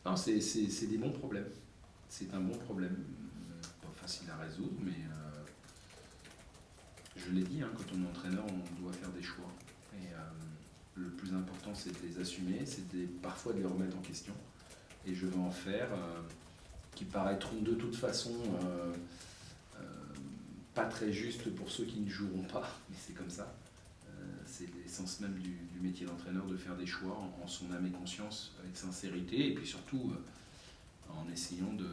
Non, c'est des bons problèmes. C'est un bon problème. Pas facile à résoudre, mais je l'ai dit, hein, quand on est entraîneur, on doit faire des choix. Et le plus important, c'est de les assumer, parfois de les remettre en question. Et je vais en faire, qui paraîtront de toute façon euh, pas très justes pour ceux qui ne joueront pas, mais c'est comme ça. C'est l'essence même du métier d'entraîneur, de faire des choix en son âme et conscience, avec sincérité, et puis surtout en essayant de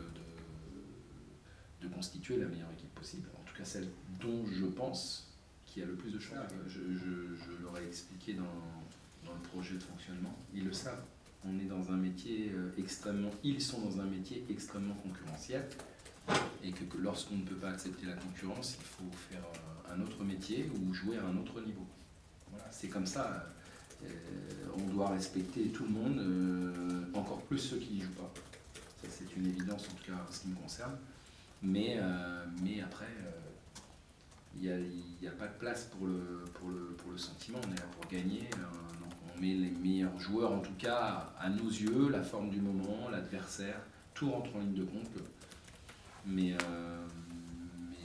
constituer la meilleure équipe possible. En tout cas, celle dont je pense qu'il y a le plus de choix. Je leur ai expliqué dans le projet de fonctionnement. Ils le savent. On est dans un métier ils sont dans un métier extrêmement concurrentiel, et que lorsqu'on ne peut pas accepter la concurrence, il faut faire un autre métier ou jouer à un autre niveau. Voilà, c'est comme ça. On doit respecter tout le monde, encore plus ceux qui n'y jouent pas. Ça, c'est une évidence, en tout cas en ce qui me concerne. Mais après, il n'y a pas de place pour le sentiment. On est là pour gagner. Donc on met les meilleurs joueurs, en tout cas à nos yeux, la forme du moment, l'adversaire, tout rentre en ligne de compte. Mais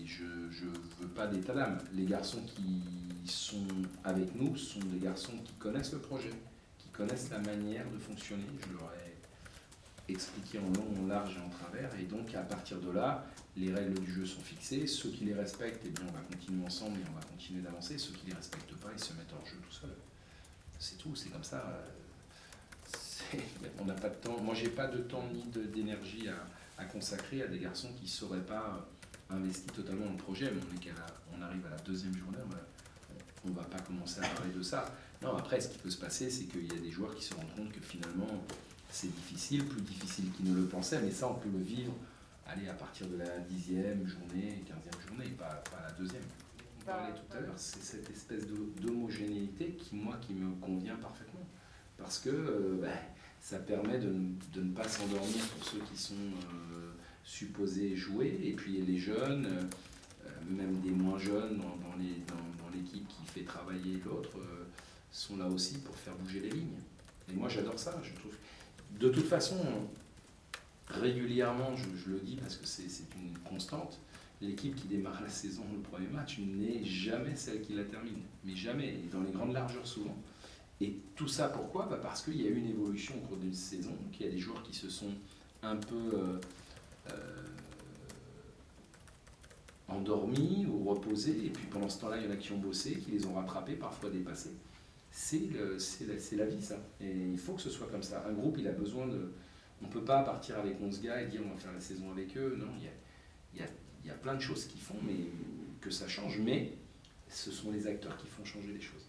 je ne veux pas d'état d'âme. Les garçons qui sont avec nous sont des garçons qui connaissent le projet, qui connaissent la manière de fonctionner. Je leur ai expliqué en long, en large et en travers. Et donc, à partir de là, les règles du jeu sont fixées. Ceux qui les respectent, eh bien, on va continuer ensemble et on va continuer d'avancer. Ceux qui ne les respectent pas, ils se mettent hors jeu tout seuls. C'est tout, c'est comme ça. On n'a pas de temps. Moi, j'ai pas de temps ni d'énergie à consacrer à des garçons qui ne seraient pas investis totalement dans le projet. Mais on arrive à la deuxième journée, on ne va pas commencer à parler de ça. Non, après, ce qui peut se passer, c'est qu'il y a des joueurs qui se rendent compte que finalement, c'est difficile, plus difficile qu'ils ne le pensaient, mais ça, on peut le vivre, allez, à partir de la 10e journée, 15e journée, pas la deuxième. On parlait tout à l'heure, c'est cette espèce d'homogénéité qui me convient parfaitement. Parce que ça permet de ne pas s'endormir pour ceux qui sont supposés jouer, et puis les jeunes, même des moins jeunes dans l'équipe qui fait travailler l'autre, sont là aussi pour faire bouger les lignes. Et moi j'adore ça, je trouve. De toute façon, régulièrement, je le dis parce que c'est une constante, l'équipe qui démarre la saison, le premier match, n'est jamais celle qui la termine. Mais jamais, et dans les grandes largeurs souvent. Et tout ça pourquoi ? Parce qu'il y a eu une évolution au cours d'une saison, qu'il y a des joueurs qui se sont un peu endormis ou reposés, et puis pendant ce temps-là, il y en a qui ont bossé, qui les ont rattrapés, parfois dépassés. C'est la vie, ça. Et il faut que ce soit comme ça. Un groupe, il a besoin de... On ne peut pas partir avec 11 gars et dire on va faire la saison avec eux. Non, il y a plein de choses qui font mais que ça change, mais ce sont les acteurs qui font changer les choses.